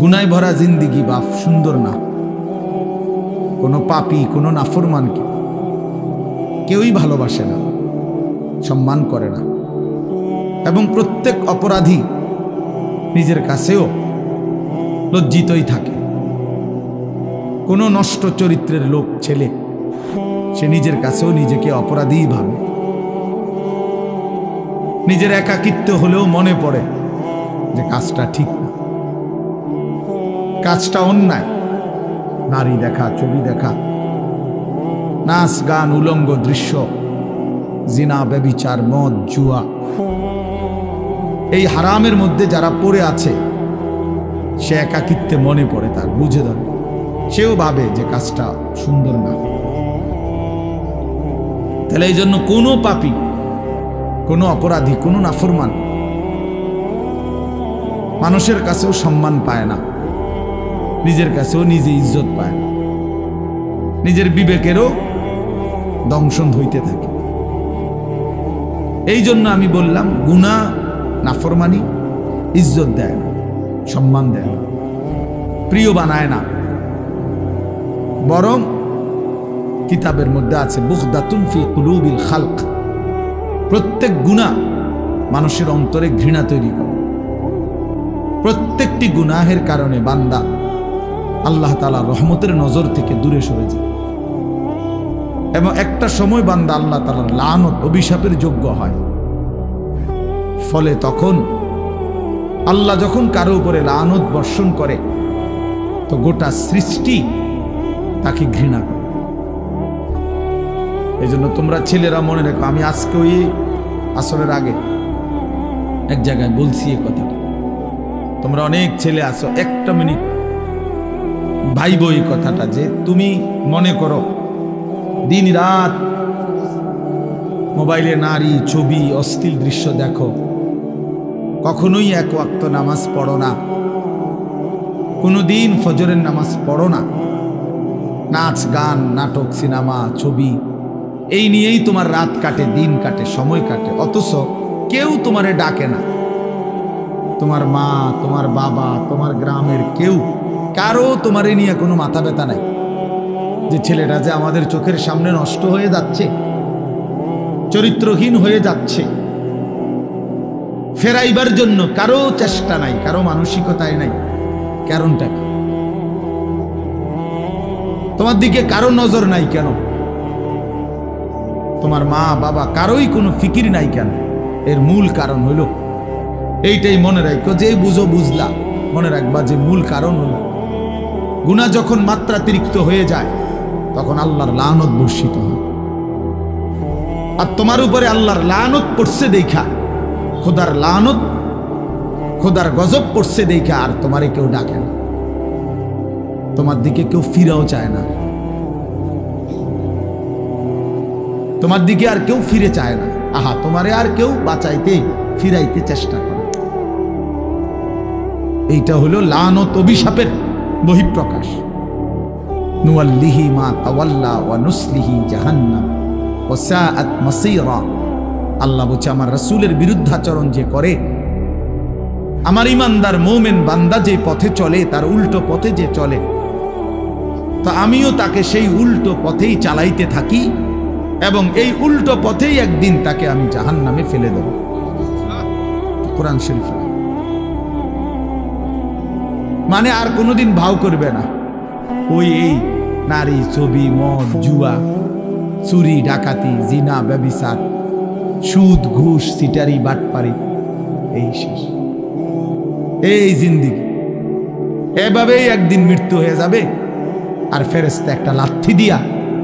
গুনায় ভরা জিন্দিগি বাপ সুন্দর না। কোনো পাপী, কোনো নাফরমানকে কেউই ভালোবাসে না, সম্মান করে না, এবং প্রত্যেক অপরাধী নিজের কাছেও লজ্জিতই থাকে। কোনো নষ্ট চরিত্রের লোক ছেলে সে নিজের কাছেও নিজেকে অপরাধীই ভাবে। নিজের একাকিত্ব হলেও মনে পড়ে যে কাজটা ঠিক না, কাজটা অন্যায়। নারী দেখা, ছবি দেখা, নাচ গান, উলঙ্গ দৃশ্য, জিনা, ব্যভিচার, মদ, জুয়া, এই হারামের মধ্যে যারা পড়ে আছে সে একাকিত্বে মনে পড়ে, তার বুঝে ধরে, সেও ভাবে যে কাজটা সুন্দর না। তাহলে এই জন্য কোনো পাপী, কোনো অপরাধী, কোনো নাফরমান মানুষের কাছেও সম্মান পায় না, নিজের কাছেও নিজে ইজ্জত পায় না, নিজের বিবেকেরও দংশন হইতে থাকে। এই জন্য আমি বললাম গুনাহ, নাফরমানি ইজ্জত দেয় না, সম্মান দেয় না, প্রিয় বানায় না, বরং কিতাবের মধ্যে আছে বুগদাতুন ফি কুলুবিল খালক, প্রত্যেক গুনাহ মানুষের অন্তরে ঘৃণা তৈরি করে। প্রত্যেকটি গুনাহের কারণে বান্দা আল্লাহ তাআলার রহমতের নজর থেকে দূরে সরে যায়, এবং একটা সময় বান্দা আল্লাহ তাআলার লানত, অভিশাপের যোগ্য হয়। ফলে তখন আল্লাহ যখন কারো উপরে লানত বর্ষণ করে তো গোটা সৃষ্টি তাকে ঘৃণা করে। এই জন্য তোমরা ছেলেরা মনে রেখো, আমি আজকে ওই আসরের আগে এক জায়গায় বলছি এই কথাটা, তোমরা অনেক ছেলে আছো, একটা মিনিট ভাইবো এই কথাটা, যে তুমি মনে করো দিন রাত মোবাইলে নারী, ছবি, অশ্লীল দৃশ্য দেখো, কখনোই এক ওয়াক্ত নামাজ পড়ো না, কোনোদিন ফজরের নামাজ পড়ো না, নাচ গান, নাটক, সিনেমা, ছবি, এই নিয়েই তোমার রাত কাটে, দিন কাটে, সময় কাটে, অথচ কেউ তোমারে ডাকে না। তোমার মা, তোমার বাবা, তোমার গ্রামের কেউ, কারো তোমারে নিয়ে কোনো মাথা ব্যথা নাই যে ছেলেটা যে আমাদের চোখের সামনে নষ্ট হয়ে যাচ্ছে, চরিত্রহীন হয়ে যাচ্ছে, ফেরাইবার জন্য কারো চেষ্টা নাই, কারো মানসিকতায় নাই। কারণটা কি? তোমার দিকে কারো নজর নাই কেন? তোমার মা বাবা কারোই কোনো ফিকির নাই কেন? এর মূল কারণ হলো এইটাই, মনে রাখো, যে বুঝো বুঝলা, মনে রাখবা যে মূল কারণ হলো গুনাহ যখন মাত্রাতিরিক্ত হয়ে যায় তখন আল্লাহর লানত বর্ষিত হয়। আর তোমার উপরে আল্লাহর লানত পড়ছে দেখা, খোদার লানত, খোদার গজব পড়ছে দেখা আর তোমারে কেউ ডাকে না, তোমার দিকে কেউ ফিরেও চায় না, তোমার দিকে আর কেউ ফিরে চায় না। আহা, তোমারে আর কেউ বাঁচাইতে, ফিরাইতে চেষ্টা করে। এইটা হলো লানত, অভিশাপের বহিঃপ্রকাশ। নুওয়াল্লিহি মা তাওয়াল্লা ওয়া নুসলিহি জাহান্নাম ওয়া সাআত মাসীরা। আল্লাহ বলছে, আমার রাসূলের বিরুদ্ধাচরণ যে করে, আমার ইমানদার মুমিন বান্দা যে পথে চলে, তার উল্টো পথে যে চলে, তো আমিও তাকে সেই উল্টো পথেই চালাইতে থাকি, এবং এই উল্টো পথেই একদিন তাকে আমি জাহান্নামে ফেলে দেব। কোরআন শরীফ। মানে আর কোনোদিন ভাও করবে না ওই এই নারী, ছবি, মদ, জুয়া, চুরি, ডাকাতি, জিনা, ব্যভিচার, সুদ, ঘুষ, সিটারি, বাটপারি, এই শেষ, এই জিন্দেগি। এভাবেই একদিন মৃত্যু হয়ে যাবে, আর ফেরেশতা একটা লাথি দিয়া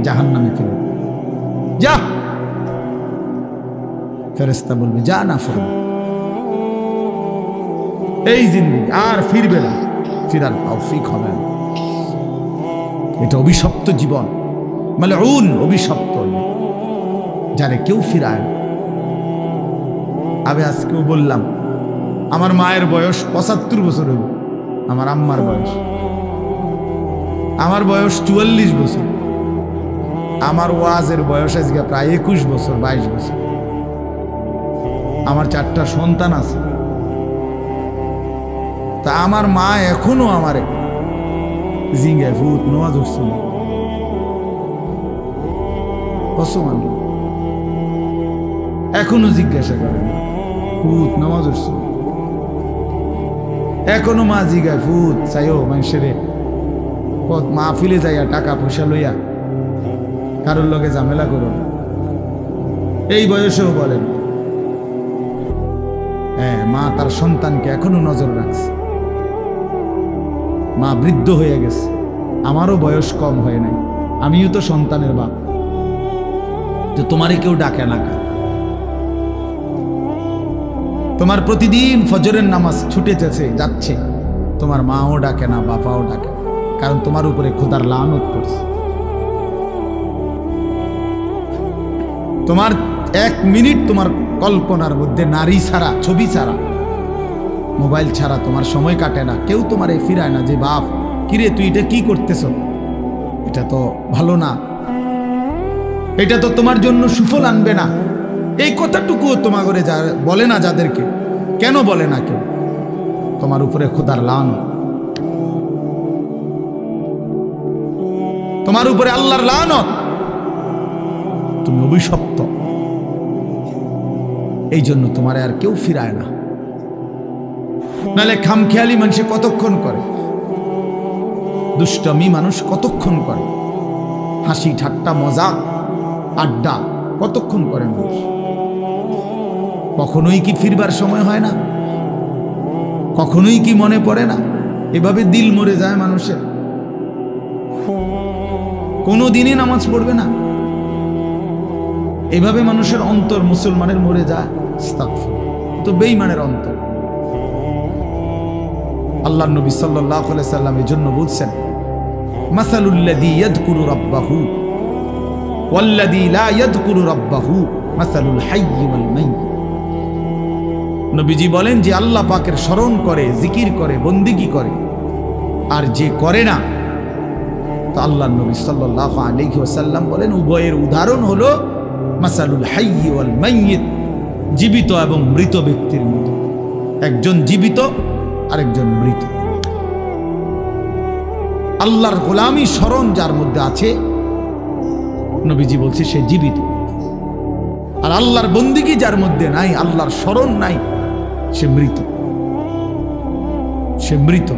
জাহান্নামে ফেলে দেবে। যা, ফেরেশতা বলবে যা, না ফিরবে, এই জিন্দেগি আর ফিরবে না, ফিরার তৌফিক হবে না। এটা অভিশপ্ত জীবন, মালউন, অভিশপ্ত, যারে কেউ ফিরায় না। আমি আজকেও বললাম, আমার মায়ের বয়স 75 বছর হইল, আমার আম্মার বয়স, আমার বয়স 44 বছর, আমার ওয়াজের বয়স আজকে প্রায় 21 বছর, 22 বছর। আমার 4টা সন্তান আছে, তা আমার মা এখনো আমারে জিঙ্গায় ভূত নামাজ উঠছিল কসম আল্লাহ, এখনো জিজ্ঞাসা করে ভূত নামাজ উঠছিল। এখনো মা জিগায় ভূত চাইও মানুষের মা ফিলে যাইয়া টাকা পয়সা লইয়া কারোর লগে ঝামেলা করো, এই বয়সেও বলেন। হ্যাঁ, মা তার সন্তানকে এখনো নজর রাখছে। মা বৃদ্ধ হয়ে গেছে, আমারও বয়স কম হয় নাই, আমিও তো সন্তানের বাপ। তো তোমারই কেউ ডাকে না, তোমার প্রতিদিন ফজরের নামাজ ছুটে যাচ্ছে, তোমার মাও ডাকে না, বাপাও ডাকে না, কারণ তোমার উপরে খোদার লানত পড়ছে। তোমার 1 মিনিট তোমার কল্পনার মধ্যে নারী ছাড়া, ছবি ছাড়া, মোবাইল ছাড়া তোমার সময় কাটে না। কেউ তোমার ফিরায় না যে বাপ কিরে তুই এটা কি করতেছ, এটা তো ভালো না, এটা তো তোমার জন্য সুফল আনবে না। এই কথাটুকুও তোমার ঘরে বলে না, যাদেরকে কেন বলে না কেউ? তোমার উপরে খোদার লানত, তোমার উপরে আল্লাহর লানত, তুমি অভিশপ্ত। এই জন্য তোমার আর কেউ ফিরায় না। নাহলে খামখেয়ালি মানুষে কতক্ষণ করে, দুষ্টমি মানুষ কতক্ষণ করে, হাসি ঠাট্টা মজা আড্ডা কতক্ষণ করে মানুষ? কখনোই কি ফিরবার সময় হয় না? কখনোই কি মনে পড়ে না? এভাবে দিল মরে যায় মানুষের, কোনো দিনই নামাজ পড়বে না, এভাবে মানুষের অন্তর মুসলমানের মরে যায়। তো বেঈমানের অন্তর। আল্লাহর নবী সাল্লাল্লাহু আলাইহি সাল্লাম এর জন্য বলছেন, মাসালুল্লাযী ইয়াযকুরু রাব্বাহু ওয়াল্লাযী লা ইয়াযকুরু রাব্বাহু মাসালুল হাইয়্যি ওয়াল মাইয়্যিত। নবীজি বলেন যে আল্লাহ পাকের স্মরণ করে, জিকির করে, বন্দেগী করে, আর যে করে না, তো আল্লাহর নবী সাল্লাল্লাহু আলাইহি ওয়াসাল্লাম বলেন উভয়ের উদাহরণ হলো মাসালুল হাইয়্যি ওয়াল মাইয়্যিত, জীবিত এবং মৃত ব্যক্তির মতো। একজন জীবিত, আরেকজন মৃত। আল্লাহর গোলামি স্মরণ যার মধ্যে আছে, নবীজি বলছে সে জীবিত। আর আল্লাহর বন্দেগী যার মধ্যে নাই, আল্লাহর স্মরণ নাই, সে মৃত, সে মৃত।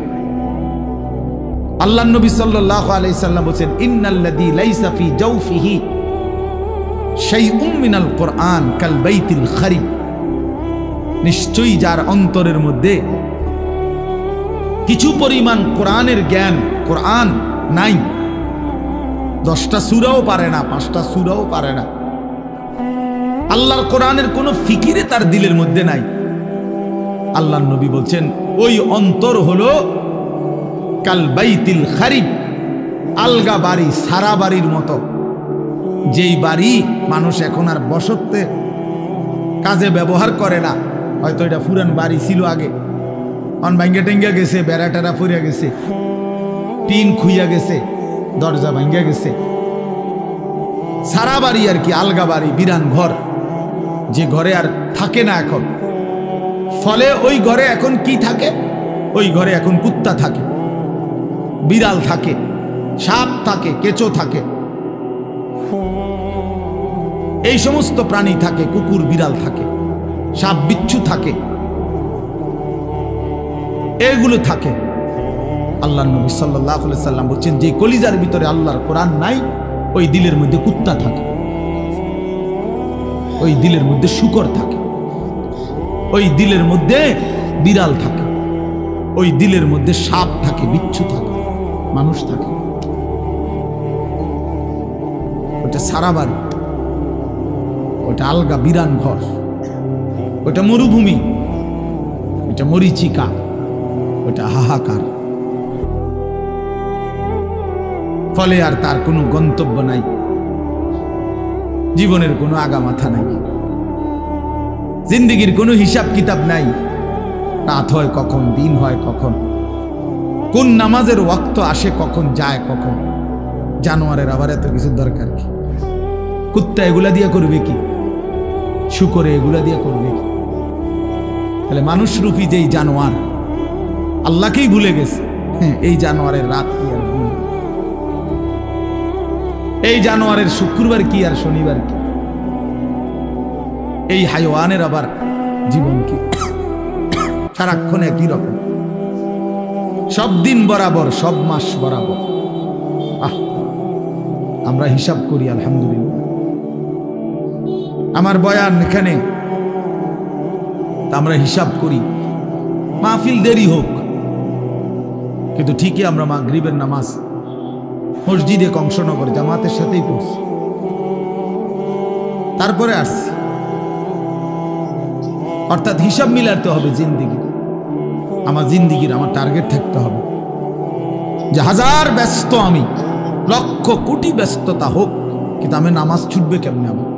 আল্লাহর নবী সাল্লাল্লাহু আলাইহি সাল্লাম বলেন, ইন্নাল্লাযী লাইসা ফি জাওফিহি শাইউম মিনাল কুরআন কাল বাইতিল খারিব। নিশ্চয়ই যার অন্তরের মধ্যে কিছু পরিমাণ কোরআনের জ্ঞান, কোরআন নাই, 10টা সূরাও পারে না, 5টা সূরাও পারে না, আল্লাহর কোরআনের কোনো ফিকিরে তার দিলের মধ্যে নাই, আল্লাহর নবী বলছেন ওই অন্তর হলো কাল বাইতিল খারিব, আলগা বাড়ি, সারা বাড়ির মতো। যেই বাড়ি মানুষ এখন আর বসতে কাজে ব্যবহার করে না, হয়তো এটা পুরান বাড়ি ছিল আগে, অন ভাঙ্গা টেঙ্গা গেছে, বেড়া টেরা ফুরিয়া গেছে, টিন খুইয়া গেছে, দরজা ভাঙ্গা গেছে, সারা বাড়ি আর কি, আলগা বাড়ি, বিরান ঘর, যে ঘরে আর থাকে না এখন। ফলে ওই ঘরে এখন কি থাকে? ওই ঘরে এখন কুত্তা থাকে, বিড়াল থাকে, সাপ থাকে, কেঁচো থাকে, এই সমস্ত প্রাণী থাকে, কুকুর বিড়াল থাকে, সাপ বিচ্ছু থাকে, এগুলো থাকে। আল্লাহর নবী সাল্লাল্লাহু আলাইহি সাল্লাম বলছেন যে কলিজার ভিতরে আল্লাহর কোরআন নাই, ওই দিলের মধ্যে কুত্তা থাকে, ওই দিলের মধ্যে শূকর থাকে, ওই দিলের মধ্যে বিড়াল থাকে, ওই দিলের মধ্যে সাপ থাকে, বিচ্ছু থাকে, মানুষ থাকে। ওটা সারা বাড়ি, ওটা আলগা বিরান ঘর, ওটা মরুভূমি, ওটা মরিচিকা, ওটা হাহাকার। ফলে আর তার কোনো গন্তব্য নাই, জীবনের কোনো আগামাথা নাই, জিন্দেগির কোনো হিসাব কিতাব নাই। রাত হয় কখন, দিন হয় কখন, কোন নামাজের ওয়াক্ত আসে কখন, যায় কখন। জানোয়ারের আবার এত কিছু দরকার কি? কুত্তা এগুলা দিয়া করবে কি? শুকরে এগুলা দিয়া করবে কি? তাহলে মানুষ রূপী যেই জানোয়ার, আল্লাহকেই ভুলে গেছে। হ্যাঁ, এই জানোয়ারের রাত কি আর দিন, এই জানোয়ারের শুক্রবার কি আর শনিবার কি, এই হাইওয়ানের আবার জীবন কি, সারাক্ষণ একই রকম, সব দিন বরাবর, সব মাস বরাবর। আমরা হিসাব করি আলহামদুলিল্লাহ। আমার বয়ান এখানে, আমরা হিসাব করি, মাহফিল দেরি হোক, কিন্তু ঠিকই আমরা মাগরিবের নামাজ মসজিদে কংসনগরে জামাতের সাথেই পড়ছি, তারপরে আসছি। অর্থাৎ হিসাব মিলাতে হবে জিন্দিগি, আমার জিন্দিগির আমার টার্গেট থাকতে হবে যে হাজার ব্যস্ত আমি, লক্ষ কোটি ব্যস্ততা হোক, কিন্তু আমি নামাজ ছুটবে কেমনে আমার,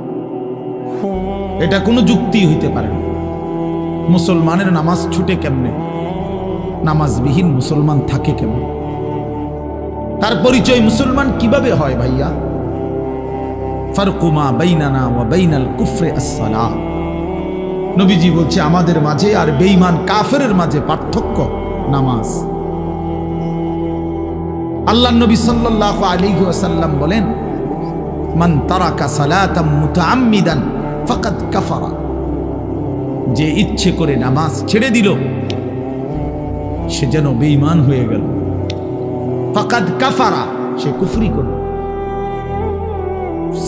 এটা কোনো যুক্তি হইতে পারে না। মুসলমানের নামাজ ছুটে কেমনে, নামাজবিহীন মুসলমান থাকে কেমনে, তার পরিচয় মুসলমান কিভাবে হয় ভাইয়া? ফারকু মা বাইনানা ওয়া বাইনাল কুফরি আস-সালাহ। নবীজি বলছে আমাদের মাঝে আর বেঈমান কাফেরের মাঝে পার্থক্য নামাজ। আল্লাহর নবী সাল্লাল্লাহু আলাইহি ওয়াসাল্লাম বলেন, মান তারাকা সালাতাম মুতাআম্মিদান ফাকাদ কাফারা। যে ইচ্ছে করে নামাজ ছেড়ে দিল সে যেন বেঈমান হয়ে গেল। ফাকাদ কাফারা, সে কুফরি করল।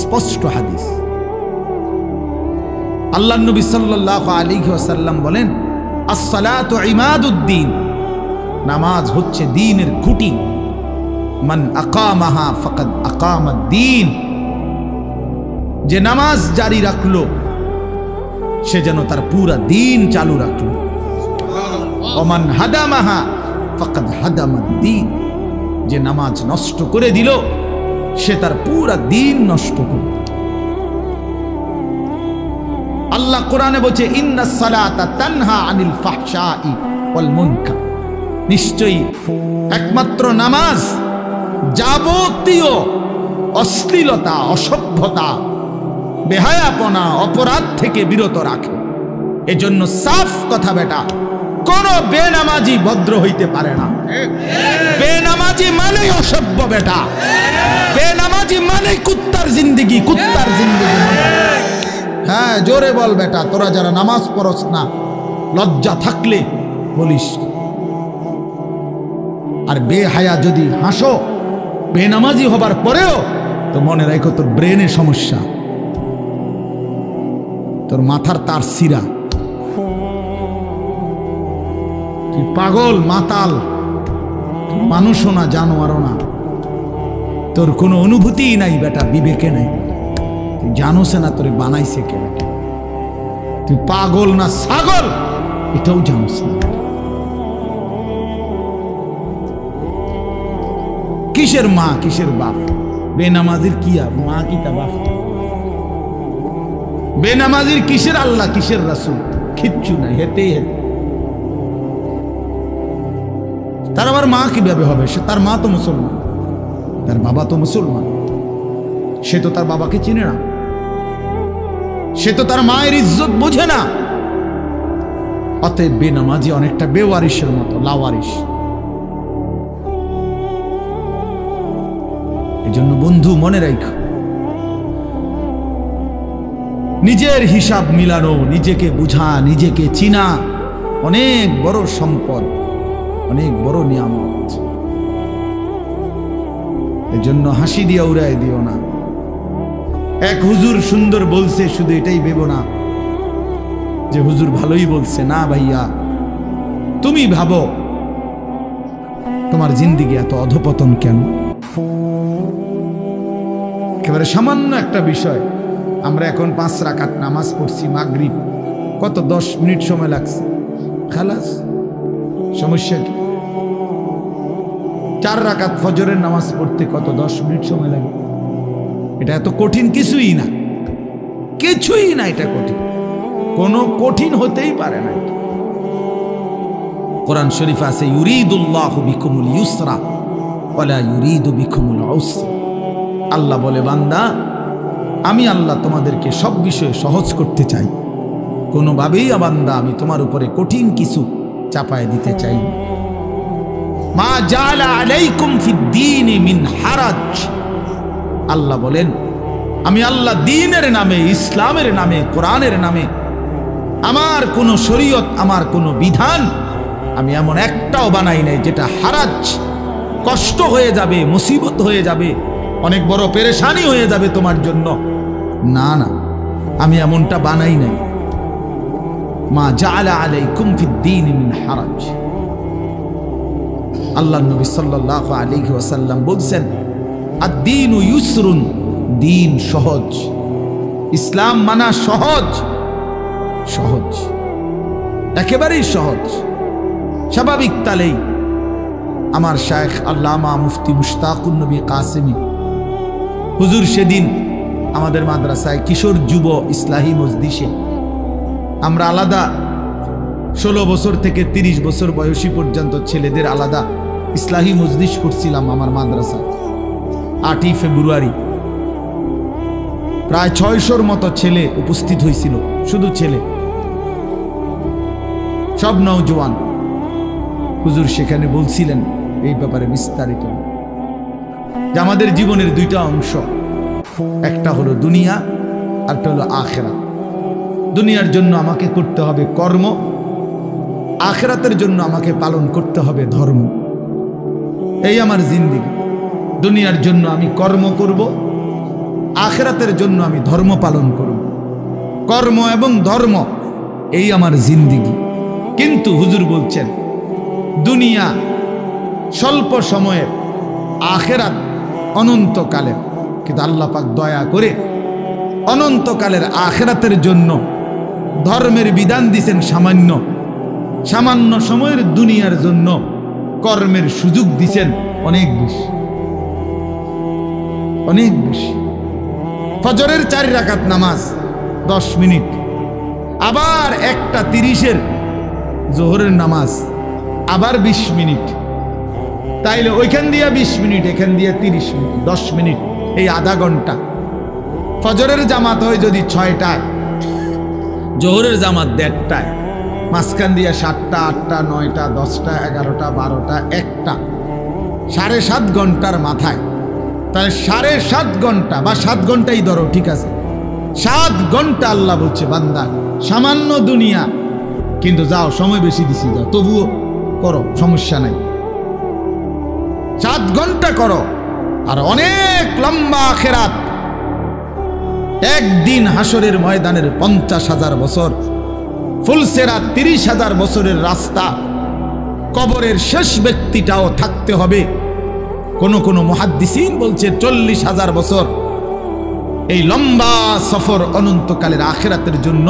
স্পষ্ট হাদিস। আল্লাহর নবী সাল্লাল্লাহু আলাইহি ওয়াসাল্লাম বলেন, আস-সালাতু ইমাদুদ্দিন, নামাজ হচ্ছে দ্বীনের খুঁটি। মান আকামাহা ফাকাদ আকামাদ-দ্বীন, যে নামাজ জারি রাখলো সে যেন তার পুরা দ্বীন চালু রাখলো। ওমান হাদামাহা ফাকাদ হাদামাদ-দ্বীন, যে নামাজ নষ্ট করে দিল সে তার পুরা দ্বীন নষ্ট করে দিল। আল্লাহ কোরআনে বলছে, ইন্নাস সালাতা তানহা আনিল ফাহশাই ওয়াল মুনকার, নিশ্চয়ই একমাত্র নামাজ যাবতীয় অশ্লীলতা, অসভ্যতা, বেহায়াপনা, অপরাধ থেকে বিরত রাখে। এজন্য সাফ কথা বেটা, কোন বেনামাজি ভদ্র হইতে পারে না। বেনামাজি মানে অসভ্য বেটা, বেনামাজি মানে কুত্তার জিন্দেগি, কুত্তার জিন্দেগি। হ্যাঁ, জোরে বল বেটা, তোরা যারা নামাজ পড়স না, লজ্জা থাকলে বলিস। আর বেহায়া যদি হাসো বেনামাজি হবার পরেও, তো মনে রাখো তোর ব্রেনের সমস্যা, তোর মাথার তার সিরা, তুই পাগল মাতাল, মানুষও না জানোয়ারও না, তোর কোনো অনুভূতি নাই বেটা, বিবেকে নাই। তুই জানোস না তোরে বানাইছে কে বেটা, তুই পাগল না ছাগল এটাও জানোস না। কিসের মা কিসের বাপ? বেনামাজির কি মা কি তা বাপ? বেনামাজির কিসের আল্লাহ কিসের রাসূল? কিচ্ছু নাই, হেতেই হেতে। তার আবার মা কিভাবে হবে? সে তার মা তো মুসলমান, তার বাবা তো মুসলমান, সে তো তার বাবাকে চিনে না, সে তো তার মায়ের ইজ্জত বোঝে না। অতএব বেনামাজি অনেকটা বেওয়ারিশের মতো, লাওয়ারিশ। এজন্য বন্ধু মনে রাখো, নিজের হিসাব মিলানো, নিজেকে বুঝা, নিজেকে চিনা অনেক বড় সম্পদ, অনেক বড় নিয়ামত। এজন্য হাসি দিয়া উড়াই দিও না। এক হুজুর সুন্দর বলছে, শুধু এটাই ভেবো না যে হুজুর ভালোই বলছে। না ভাইয়া, তুমি ভাবো তোমার জিন্দেগি এত অধপতন কেন? একেবারে সামান্য একটা বিষয়। আমরা এখন 5 রাকাত নামাজ পড়ছি মাগরিব, কত 10 মিনিট সময় লাগছে, খালাস। সমস্যা কি? 4 রাকাত ফজরের নামাজ পড়তে কত 10 মিনিট সময় লাগে। এটা এত কঠিন কিছুই না, কিছুই না, এটা কঠিন, কোনো কঠিন হতেই পারে না। কোরআন শরীফ আছে, ইউরিদুল্লাহু বিকুমুল ইউসরা ওয়ালা ইউরিদু বিকুমুল উসরা। আল্লাহ বলে, বান্দা আমি আল্লাহ তোমাদেরকে সব বিষয়ে সহজ করতে চাই, কোনোভাবেই বান্দা আমি তোমার উপরে কঠিন কিছু চাপায় দিতে চাই। মা জাআলা আলাইকুম ফিদ্দীনি মিন হারাজ। আল্লাহ বলেন, আমি আল্লাহ দ্বীনের নামে, ইসলামের নামে, কোরআনের নামে আমার কোন শরীয়ত, আমার কোন বিধান আমি এমন একটাও বানাই নাই যেটা হারাজ, কষ্ট হয়ে যাবে, মুসিবত হয়ে যাবে, অনেক বড় পেরেশানি হয়ে যাবে তোমার জন্য। না না, আমি এমনটা বানাই নাই। মা জাআলা আলাইকুম ফিদ্দীনি মিন হারাজ। আল্লাহ নবী সাল্লাল্লাহু আলাইহি ওয়াসাল্লাম বলছেন, আদ-দীনু ইউসরুন, দিন সহজ, ইসলাম মানা সহজ, সহজ, একেবারেই সহজ। স্বাভাবিক তালেই আমার শায়েখ আল্লামা মুফতি মুশতাকুন নবী কাসেমি হুজুর সেদিন আমাদের মাদ্রাসায় কিশোর যুব ইসলাহি মজলিসে, আমরা আলাদা 16 বছর থেকে 30 বছর বয়সী পর্যন্ত ছেলেদের আলাদা ইসলাহি মজলিস করছিলাম আমার মাদ্রাসায়। 8ই ফেব্রুয়ারি প্রায় 600-র মতো ছেলে উপস্থিত হয়েছিল, শুধু ছেলে, সব নওজোয়ান। হুজুর সেখানে বলছিলেন এই ব্যাপারে বিস্তারিত যে আমাদের জীবনের দুইটা অংশ, একটা হলো দুনিয়া, আরেকটা হলো আখিরাত। দুনিয়ার জন্য আমাকে করতে হবে কর্ম, আখিরাতের জন্য আমাকে পালন করতে হবে ধর্ম। এই আমার জিন্দেগি। দুনিয়ার জন্য আমি কর্ম করব, আখিরাতের জন্য আমি ধর্ম পালন করব। কর্ম এবং ধর্ম, এই আমার জিন্দেগি। কিন্তু হুজুর বলছেন দুনিয়া স্বল্প সময়ের, আখিরাত অনন্তকালের। কিন্তু আল্লাহ পাক দয়া করে অনন্তকালের আখিরাতের জন্য ধর্মের বিধান দিয়েছেন সামান্য, সামান্য সময়ের দুনিয়ার জন্য কর্মের সুযোগ দিয়েছেন অনেক বেশি, অনেক বেশি। ফজরের 4 রাকাত নামাজ 10 মিনিট, আবার 1:30-এর জোহরের নামাজ আবার 20 মিনিট, তাইলে ওইখান দিয়ে 20 মিনিট, এখান দিয়ে 30 মিনিট, 10 মিনিট, এই আধা ঘন্টা। ফজরের জামাত হয় যদি 6টায়, জোহরের জামাত 1:30টায়, মাঝখান দিয়ে 7টা, 8টা, 9টা, 10টা, 11টা, 12টা, 1টা, 7.5 ঘন্টার মাথায়। তাহলে 7.5 ঘন্টা বা 7 ঘন্টাই ধরো, ঠিক আছে, 7 ঘন্টা আল্লাহ বলছে বান্দা সামান্য দুনিয়া, কিন্তু যাও সময় বেশি দিছি, যাও তবুও করো, সমস্যা নাই, 7 ঘন্টা করো। আর অনেক লম্বা আখিরাত, একদিন হাসরের ময়দানের 50,000 বছর, ফুলসেরাত 30,000 বছরের রাস্তা, কবরের শেষ ব্যক্তিটাও থাকতে হবে। কোন মুহাদ্দিসিন বলছে 40,000 বছর। এই লম্বা সফর অনন্তকালের আখিরাতের জন্য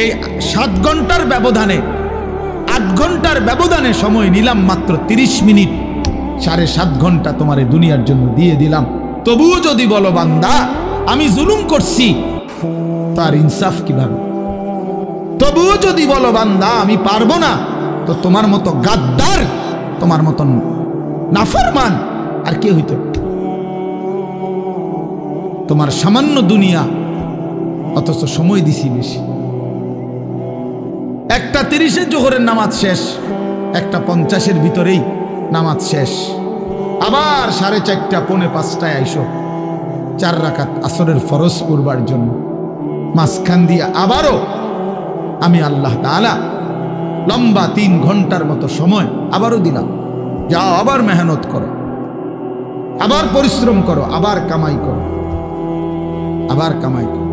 এই 7 ঘন্টার ব্যবধানে, 8 ঘন্টার ব্যবধানে সময় নিলাম মাত্র 30 মিনিট, 7.5 ঘন্টা তোমার এই দুনিয়ার জন্য দিয়ে দিলাম। তবুও যদি বলো বান্দা আমি জুলুম করছি, তার ইনসাফ কিভাবে? তবুও যদি বলো বান্দা আমি পারবো না, তো তোমার মতো গাদ্দার, তোমার মতন নাফরমান আর কে হইতে? তোমার সামান্য দুনিয়া, অথচ সময় দিছি বেশি। 1:30-এ জোহরের নামাজ শেষ, 1:50-এর ভিতরেই নামাজ শেষ, আবার 4:30, 4:45টায় আইসো 4 রাকাত আসরের ফরজ পড়বার জন্য। মাঝখান দিয়ে আবারও আমি আল্লাহ তাআলা লম্বা 3 ঘন্টার মতো সময় আবারও দিলাম, যাও আবার মেহনত করো, আবার পরিশ্রম করো, আবার কামাই করো, আবার কামাই করো।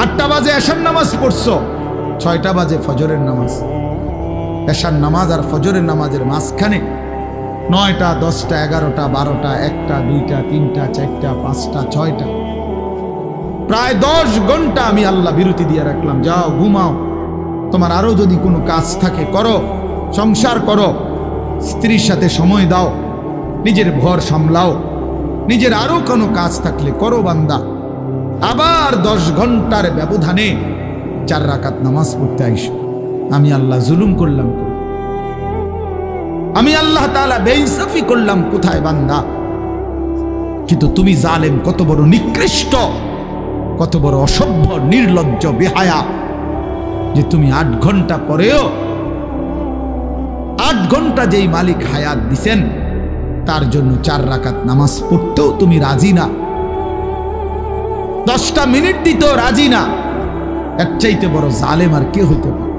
8টা বাজে এশার নামাজ পড়ছো, 6টা বাজে ফজরের নামাজ। এশার নামাজ আর ফজরের নামাজের মাঝখানে 9টা, 10টা, 11টা, 12টা, 1টা, 2টা, 3টা, 4টা, 5টা, 6টা, প্রায় 10 ঘন্টা আমি আল্লাহ বিরতি দিয়ে রাখলাম। যাও ঘুমাও, তোমার আরো যদি কোনো কাজ থাকে করো, সংসার করো, স্ত্রীর সাথে সময় দাও, নিজের ঘর সামলাও, নিজের আরো কোনো কাজ থাকলে করো বান্দা। আবার 10 ঘন্টার ব্যবধানে 4 রাকাত নামাজ পড়তে আইসো। আমি আল্লাহ জুলুম করলাম? আমি আল্লাহ তাআলা বেইনসাফি করলাম কোথায় বান্দা? কিন্তু তুমি জালেম, কত বড় নিকৃষ্ট, কত বড় অসভ্য, নির্লজ্জ, বেহায়া, যে তুমি 8 ঘন্টা পরেও, 8 ঘন্টা যেই মালিক হায়াত দিছেন তার জন্য 4 রাকাত নামাজ পড়তেও তুমি রাজি না, 10টা মিনিট দিতেও রাজি না। এর চাইতে বড় জালেম আর কে হইতে পারে?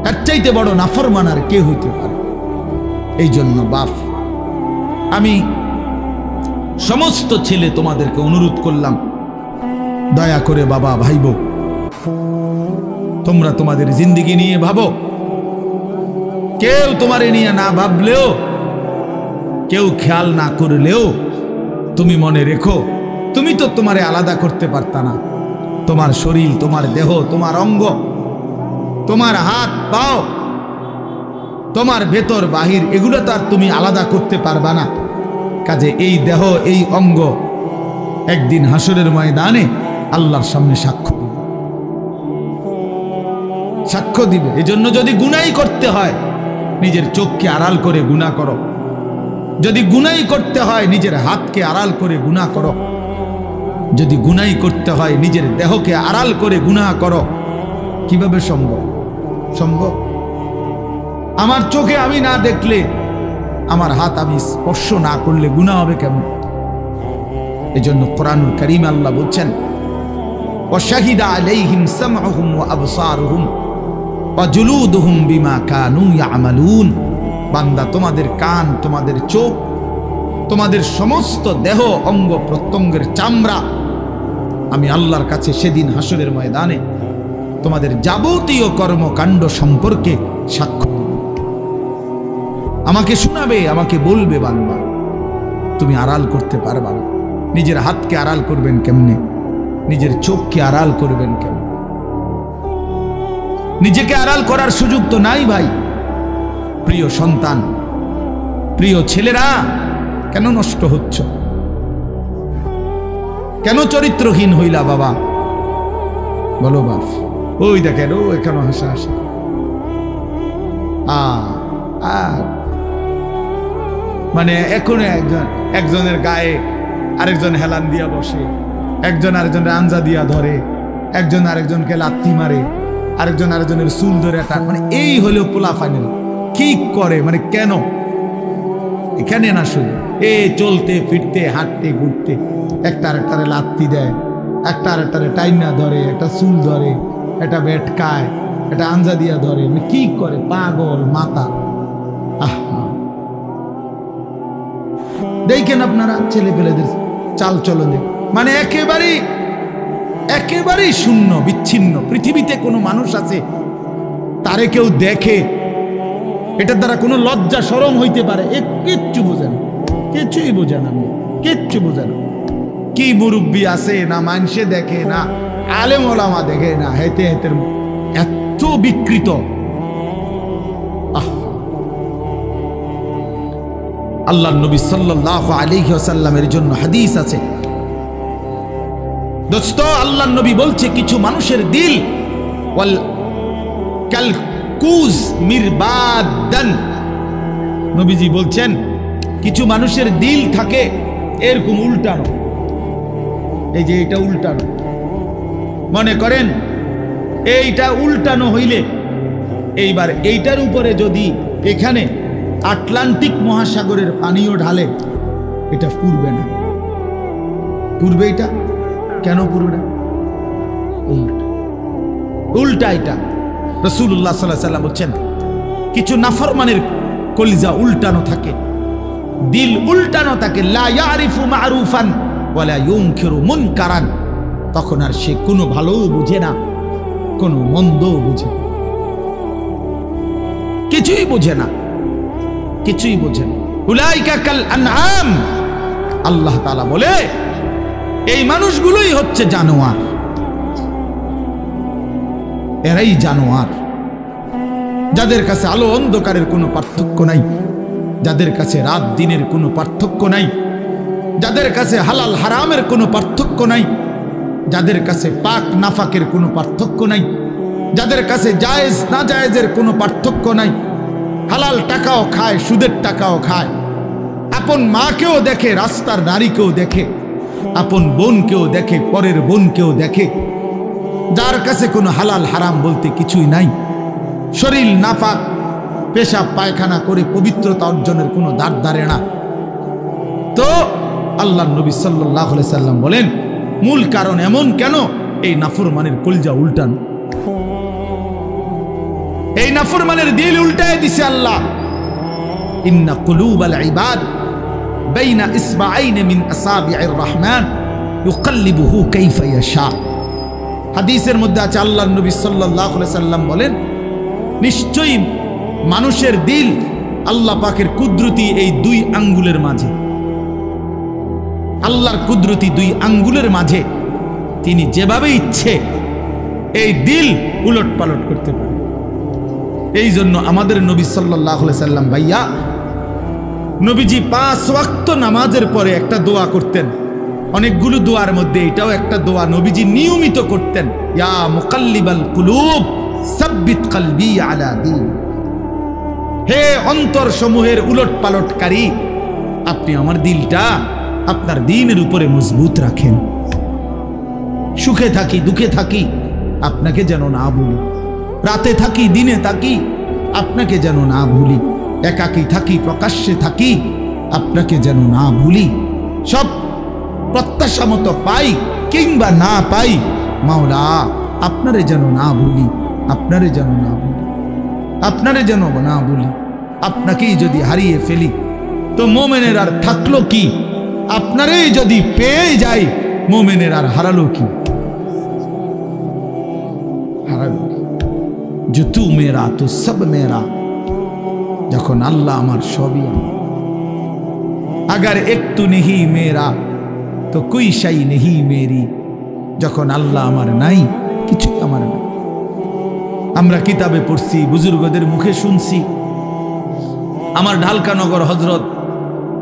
এর চাইতে বড় নাফরমান আর কে হইতে পারে? এই জন্য বাপ, আমি সমস্ত ছেলে তোমাদেরকে অনুরোধ করলাম, দয়া করে বাবা ভাইবো, তোমরা তোমাদের জিন্দেগি নিয়ে ভাবো। কেউ তোমারে নিয়ে না ভাবলেও, কেউ খেয়াল না করলেও তুমি মনে রেখো, তুমি তো তোমারে আলাদা করতে পারতা না। তোমার শরীর, তোমার দেহ, তোমার অঙ্গ, তোমার হাত পাও, তোমার ভেতর বাহির, এগুলো তো আর তুমি আলাদা করতে পারবা না। কাজে এই দেহ, এই অঙ্গ একদিন হাসরের ময়দানে আল্লাহর সামনে সাক্ষ্য দিবে। এজন্য যদি গুনাই করতে হয় নিজের চোখকে আড়াল করে গুনাহ করো, যদি গুনাই করতে হয় নিজের হাতকে আড়াল করে গুনাহ করো, যদি গুনাই করতে হয় নিজের দেহকে আড়াল করে গুনাহ করো। কিভাবে সম্ভব? সম্ভব? আমার চোখে আমি না দেখলে, আমার হাত আমি স্পর্শ না করলে গুনাহ হবে কেমন? এজন্য কোরআনুল কারীমে আল্লাহ বলছেন, ওয়াশাহিদা আলাইহিম সামউহুম ওয়া আবসারুহুম ওয়া জুলুদুহুম বিমা কানু ইয়ামালুন। বান্দা, তোমাদের কান, তোমাদের চোখ, তোমাদের সমস্ত দেহ, অঙ্গ প্রত্যঙ্গের চামড়া আমি আল্লাহর কাছে সেদিন হাসরের ময়দানে তোমাদের যাবতীয় কর্মকাণ্ড সম্পর্কে সাক্ষ্য দেব। আমাকে শোনাবে, আমাকে বলবে, বান্দা তুমি আড়াল করতে পারবা না। নিজের হাতকে আড়াল করবেন কেমনে? নিজের চোখকে আড়াল করবেন কেমনে? নিজেকে আড়াল করার সুযোগ তো নাই ভাই। প্রিয় সন্তান, প্রিয় ছেলেরা, কেন নষ্ট হচ্ছ? কেন চরিত্রহীন হইলা বাবা? বলো বাপ। ওই দেখেন, ও এখানে হাসা হাসা। মানে এখনো একজনের গায়ে আরেকজন হেলান দিয়া বসে, একজন আরেকজনের আঞ্জা দিয়া ধরে, একজন আরেকজনকে লাত্তি মারে, আরেকজন আরেকজনের চুল ধরে টান। মানে এই হলো পোলা ফাইনাল। কি করে মানে? কেন? এখানে না শুধু এ চলতে ফিরতে হাঁটতে ঘুরতে একটা আরেকটারে লাত্তি দেয়, একটা আরেকটারে টাইনা ধরে, একটা চুল ধরে, একটা বেটকায়, একটা আঞ্জা দিয়া ধরে। মানে কি করে? পাগল মাথা। আহা, দেখেন আপনারা ছেলে পেলেদের চাল চলনে, মানে একেবারেই শূন্য, বিচ্ছিন্ন। পৃথিবীতে কোনো মানুষ আছে তারে কেউ দেখে এটার দ্বারা কোনো লজ্জা শরম হইতে পারে? কিচ্ছু বোঝেন, কিছুই বোঝেন, আমি কিচ্ছু বোঝেন। কি মুরব্বী আছে না, মানুষে দেখে না, আলেম ওলামা দেখে না, হেতে হেতের এত বিকৃত। আল্লাহর নবী সাল্লাল্লাহু আলাইহি ওয়াসাল্লামের জন্য হাদিস আছে দোস্ত। আল্লাহর নবী বলছে, কিছু মানুষের দিল ওয়াল কালকুজ মিরবাদান। নবীজি বলছেন, কিছু মানুষের দিল থাকে এরকম উল্টানো। এই যে এটা উল্টানো, মনে করেন এইটা উল্টানো হইলে এইবার এইটার উপরে যদি এখানে আটলান্টিক মহাসাগরের পানিও ঢালে, এটা পুড়বে না। পুড়বে? এটা কেন পুড়বে না? উল্টা এটা। রাসূলুল্লাহ সাল্লাল্লাহু আলাইহি ওয়াসাল্লাম বলছেন, কিছু নাফরমানের কলিজা উল্টানো থাকে, দিল উল্টানো থাকে। লা ইয়ারিফু মারুফান ওয়ালা ইউনকিরু মুনকারান। তখন আর সে কোনো ভালোও বুঝে না, কোনো মন্দও বুঝে না, কিছুই বোঝে না, কিছুই বোঝে না। উলাইকা কাল আনআম। আল্লাহ তাআলা বলে, এই মানুষগুলোই হচ্ছে জানোয়ার, এরাই জানোয়ার, যাদের কাছে আলো অন্ধকারের কোনো পার্থক্য নাই, যাদের কাছে রাত দিনের কোনো পার্থক্য নাই, যাদের কাছে হালাল হারামের কোনো পার্থক্য নাই, যাদের কাছে পাক নাফাকের কোনো পার্থক্য নাই, যাদের কাছে জায়েজ না জায়েজের কোনো পার্থক্য নাই। হালাল টাকাও খায়, সুদের টাকাও খায়, আপন মাকেও দেখে, রাস্তার নারীকেও দেখে, আপন বোনকেও দেখে, পরের বোনকেও দেখে, যার কাছে কোনো হালাল হারাম বলতে কিছুই নাই। শরীর নাফাক, পেশাব পায়খানা করে পবিত্রতা অর্জনের কোনো দ্বার ধারে না। তো আল্লাহর নবী সাল্লাল্লাহু আলাইহি সাল্লাম বলেন, মূল কারণ এমন কেন? এই নাফরমানের কলজা উল্টান, এই নাফরমানের দিল উল্টায় দিছে আল্লাহ। ইন্না কুলুবাল ইবাদ বাইনা ইসবাআইন মিন আসাবি'ir রহমান ইউকাল্লিবুহু কাইফা ইয়াশা। হাদিসের মধ্যে আছে, আল্লাহর নবী সাল্লাল্লাহু আলাইহি সাল্লাম বলেন, নিশ্চয়ই মানুষের দিল আল্লাহ পাকের কুদরতি এই দুই আঙ্গুলের মাঝে, আল্লাহর কুদরতি দুই আঙ্গুলের মাঝে তিনি যেভাবে ইচ্ছে এই দিল উলট পালট করতে পারে। এই জন্য আমাদের নবী সাল্লাল্লাহু আলাইহি সাল্লাম ভাইয়া, নবীজি 5 ওয়াক্ত নামাজের পরে একটা দোয়া করতেন। অনেকগুলো দোয়ার মধ্যে এটাও একটা দোয়া নবীজি নিয়মিত করতেন, ইয়া মুকাল্লিবাল কুলুব সাব্বিত কলবি আলা দীন। হে অন্তর সমূহের উলট পালটকারী, আপনি আমার দিলটা আপনার দ্বীনের উপরে মজবুত রাখেন। সুখে থাকি দুঃখে থাকি আপনাকে যেন না ভুলি, রাতে থাকি দিনে থাকি আপনাকে যেন না ভুলি, একাকী থাকি প্রকাশ্যে থাকি আপনাকে যেন না ভুলি। সব প্রত্যাশা মতো পাই কিংবা না পাই, মাওলা আপনারে যেন না ভুলি, আপনারে যেন না ভুলি, আপনারে যেন না ভুলি। আপনাকেই যদি হারিয়ে ফেলি তো মোমেনের আর থাকলো কি? আপনারই যদি পেয়ে যাই মোমেনের আর হারালো কি? হারালো जो तू मेरा तो सब मेरा। যখন আল্লাহ আমার সবই আমার, अगर एक तू नहीं मेरा तो कोई शै नहीं मेरी। যখন আল্লাহ আমার নাই, কিছুই আমার নাই। আমরা কিতাবে পড়ছি, বুজুর্গদের মুখে শুনছি। আমার ঢালকানগর হজরত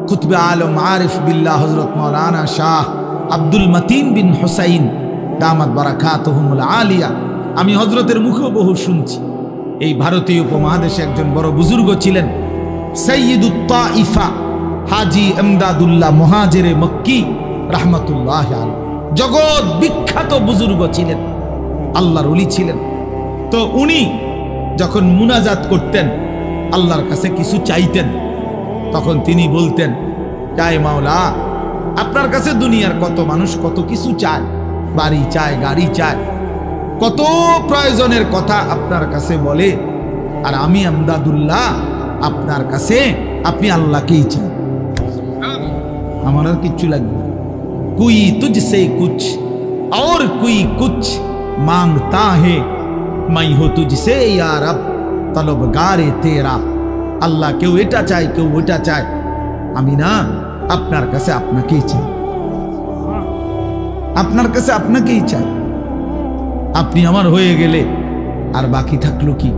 কুতবে আলম আরিফ বিল্লাহ হজরত মৌলানা শাহ আব্দুল মতিন বিন হুসাইন দামাত বারাকাতুহুমুল আলিয়া, আমি হজরতের মুখেও বহু শুনছি। এই ভারতীয় উপমহাদেশে একজন বড় বুজুর্গ ছিলেন, সৈয়দুত তাইফা হাজি এমদাদুল্লাহ মুহাজিরে মক্কি রাহমাতুল্লাহ আলাইহি। জগৎ বিখ্যাত বুজুর্গ ছিলেন, আল্লাহর ওলি ছিলেন। তো উনি যখন মুনাজাত করতেন, আল্লাহর কাছে কিছু চাইতেন, তখন তিনি বলতেন, চাই মাওলা, আপনার কাছে দুনিয়ার কত মানুষ কত কিছু চায়, বাড়ি চায়, গাড়ি চায়, কত প্রয়োজনের কথা আপনার কাছে বলে, আর আমি এমদাদুল্লাহ আপনার কাছে, আপনি আল্লাহকেই চান, আমার আর কিচ্ছু লাগবে। कोई तुझसे कुछ और कोई कुछ मांगता है, मैं हो तुझसे या रब तलबगारे तेरा। আল্লাহ কেউ এটা চায়, কেউ ওটা চায়, আমি না আপনার কাছে আপনাকেই চাই, আপনার কাছে আপনাকেই চাই। আপনি আমার হয়ে গেলে আর বাকি থাকলো কি?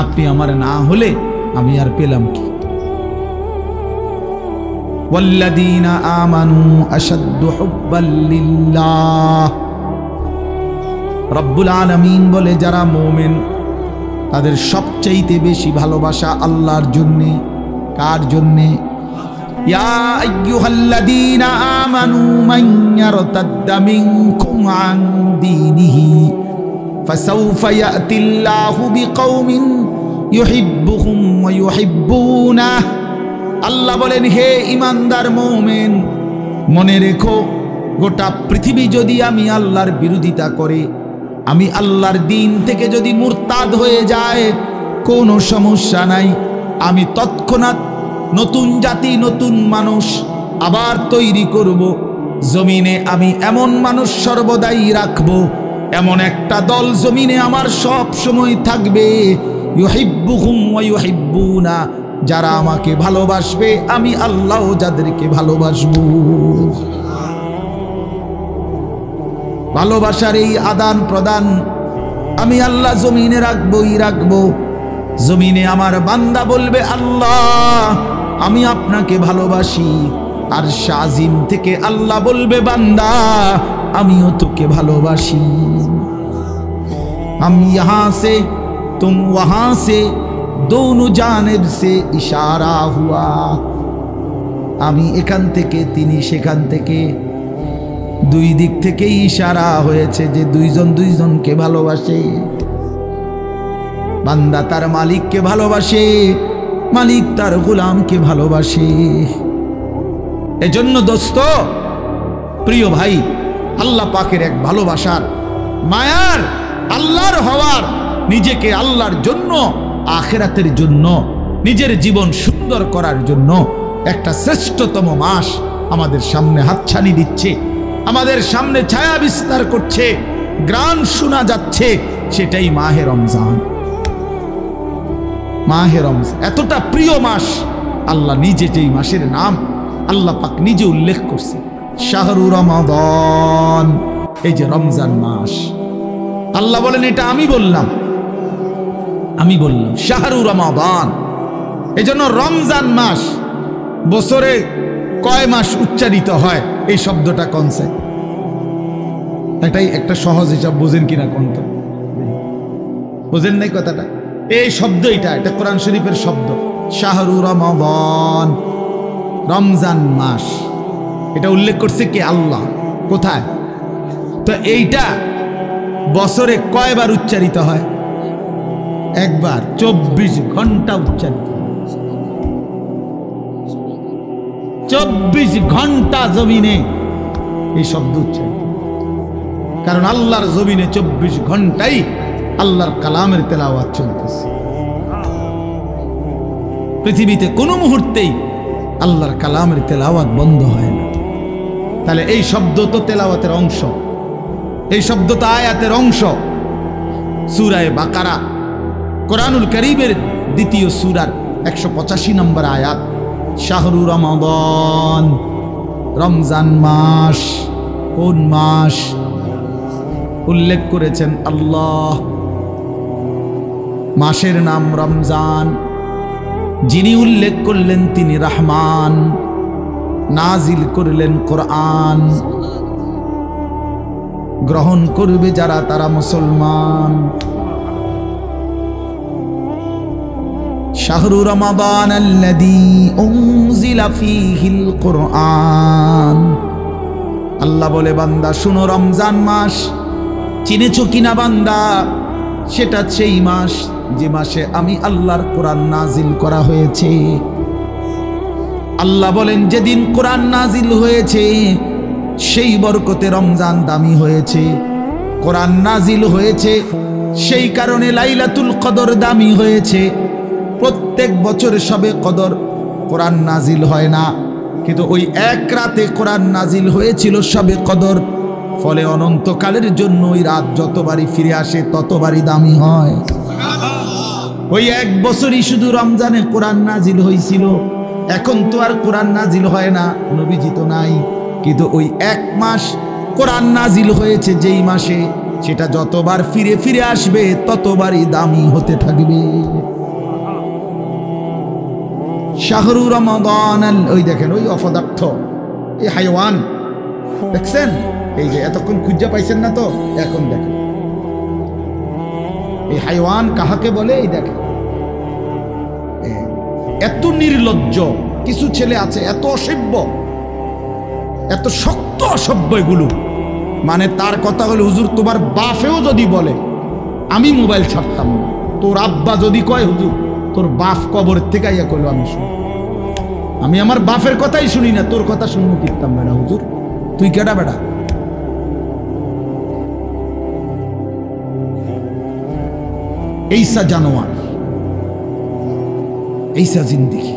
আপনি আমার না হলে আমি আর পেলাম কি? والذين آمنوا أشد حبا لله। রব্বুল আলামিন বলে, যারা মুমিন তাদের সবচাইতে বেশি ভালোবাসা আল্লাহর জন্য। কার জন্য? ইয়া আইয়ুহাল্লাযীনা আমানু মান ইয়ারতাদ্দা মিনকুম আন দীনিহি ফাসাউফা ইয়াতিল্লাহু বিকওমিন ইউহিব্বুহুম ওয়া ইউহিব্বুনাহু। আল্লাহ বলেন, হে ইমানদার মুমিন, মনে রেখো, গোটা পৃথিবী যদি আমি আল্লাহর বিরোধিতা করে, আমি আল্লাহর দিন থেকে যদি মুরতাদ হয়ে যায়, কোনো সমস্যা নাই। আমি তৎক্ষণাৎ নতুন জাতি, নতুন মানুষ আবার তৈরি করব। জমিনে আমি এমন মানুষ সর্বদাই রাখব, এমন একটা দল জমিনে আমার সব সময় থাকবে, ইউহিব্বুহুম ওয়া ইউহিব্বুনা, যারা আমাকে ভালোবাসবে, আমি আল্লাহ যাদেরকে ভালোবাসবো। ভালোবাসার এই আদান প্রদান আমি আল্লাহ জমিনে রাখবই রাখবো। জমিনে আমার বান্দা বলবে, আল্লাহ আমি আপনাকে ভালোবাসি, আর শাজিম থেকে আল্লাহ বলবে, বান্দা আমিও তোকে ভালোবাসি। हम यहाँ से तुम वहाँ से दोनों जानिब से इशारा हुआ। আমি এখান থেকে, তিনি সেখান থেকে, দুই দিক থেকেই ইশারা হয়েছে যে দুইজন দুইজনকে ভালোবাসে। বান্দা তার মালিককে ভালোবাসে, মালিক তার গোলামকে ভালোবাসে। এজন্য দোস্ত, প্রিয় ভাই, আল্লাহ পাকের এক ভালোবাসার, মায়ার, আল্লাহর হওয়ার, নিজেকে আল্লাহর জন্য, আখিরাতের জন্য, নিজের জীবন সুন্দর করার জন্য একটা শ্রেষ্ঠতম মাস আমাদের সামনে হাতছানি দিচ্ছে, আমাদের সামনে ছায়া বিস্তার করছে, গ্রান শোনা যাচ্ছে, সেটাই মাহে রমজান। মাহে রমজান এতটা প্রিয় মাস, আল্লাহ নিজে যেই মাসের নাম আল্লাহ পাক নিজে উল্লেখ করছে, শাহরু রমাদান, এই যে রমজান মাস। আল্লাহ বলেন এটা আমি বললাম শাহরু রমাদান। এই জন্য রমজান মাস, বছরে কয় মাস উচ্চারিত হয় এই শব্দটা কোনছে? এটাই একটা সহজ হিসাব, বুঝেন কিনা কোন তো? বুঝেন নাই কথাটা? এই শব্দ এটা কোরআন শরীফের শব্দ, শাহরু রমাদান, রমজান মাস। এটা উল্লেখ করছে কে? আল্লাহ। কোথায়? তো এইটা বছরে কয়বার উচ্চারিত হয়? একবার। 24 ঘন্টা উচ্চারিত, 24 ঘন্টা জমিনে এই শব্দ উচ্চারিত। কারণ আল্লাহর জমিনে 24 ঘন্টাই আল্লাহর কালামের তেলাওয়াত চলতেছে। পৃথিবীতে কোনো মুহূর্তেই আল্লাহর কালামের তেলাওয়াত বন্ধ হয় না। তাহলে এই শব্দ তো তেলাওয়াতের অংশ, এই শব্দ তো আয়াতের অংশ। সূরা বাকারা, কোরআনুল কারীমের দ্বিতীয় সূরার 185 নম্বর আয়াত, শাহরু রমাদান, রমজান মাস। কোন মাস উল্লেখ করেছেন আল্লাহ? মাসের নাম রমজান। যিনি উল্লেখ করলেন তিনি রহমান, নাজিল করলেন কোরআন। গ্রহণ করবে যারা তারা মুসলমান। শাহরু রমাদান আল্লাযী উনজিলা ফীহিল কুরআন। আল্লাহ বলে, বান্দা শুনো, রমজান মাস চিনেছো কিনা বান্দা? সেটা সেই মাস যে মাসে আমি আল্লাহর কোরআন নাজিল করা হয়েছে। আল্লাহ বলেন, যেদিন কোরআন নাজিল হয়েছে সেই বরকতে রমজান দামি হয়েছে। কোরআন নাজিল হয়েছে সেই কারণে লাইলাতুল কদর দামি হয়েছে। প্রত্যেক বছর শবে কদর কোরআন নাজিল হয় না, কিন্তু ওই এক রাতে কোরআন নাজিল হয়েছিল শবে কদর। ফলে অনন্তকালের জন্য ওই রাত যতবারই ফিরে আসে ততবারই দামি হয়। ওই এক বছরই শুধু রমজানে কোরআন নাজিল হয়েছিল। এখন তো আর কোরআন নাজিল হয় না, নবীজি তো নাই, কিন্তু ওই এক মাস কোরআন নাজিল হয়েছে যেই মাসে, সেটা যতবার ফিরে ফিরে আসবে ততবারই দামি হতে থাকবে। শাহরু রমাদান, ওই দেখেন ওই অপদার্থ, এই হাইওয়ান দেখছেন, এই যে এতক্ষণ খুঁজে পাইছেন না তো, এখন দেখেন এই হাইওয়ান কাহাকে বলে। এই দেখেন এত নির্লজ্জ কিছু ছেলে আছে, এত অসভ্য, এত শক্ত অসভ্য এগুলো। মানে তার কথা হলো, হুজুর তোমার বাপেও যদি বলে আমি মোবাইল ছাড়তাম না, তোর আব্বা যদি কয় হুজুর তোর বাপ কবরের থেকে আইয়া কইলো আমি শুনি, আমি আমার বাপের কথাই শুনি না, তোর কথা শুনবো কিতাম বেড়া হুজুর, তুই কেডা বেড়া? এইসা জানোয়ার, এইসা জিন্দেগি।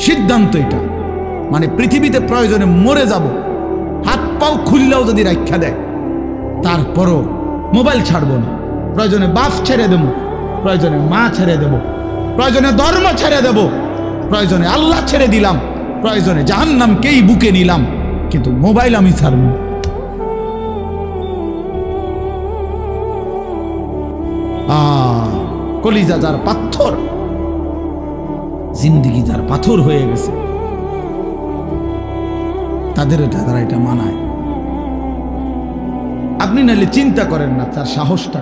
সিদ্ধান্ত এটা, মানে পৃথিবীতে প্রয়োজনে মরে যাব, হাত পাও খুললেও যদি রাখা দেয় তারপরও মোবাইল ছাড়বো না। প্রয়োজনে বাপ ছেড়ে দেবো, প্রয়োজনে মা ছেড়ে দেব, প্রয়োজনে ধর্ম ছেড়ে দেব, প্রয়োজনে আল্লাহ ছেড়ে দিলাম, প্রয়োজনে জাহান্নামকেই বুকে নিলাম, কিন্তু মোবাইল আমি ছাড়ব। কলিজা যার পাথর, জিন্দিগি যার পাথর হয়ে গেছে, তাদের তারা এটা মানায়। আপনি নাহলে চিন্তা করেন না তার সাহসটা।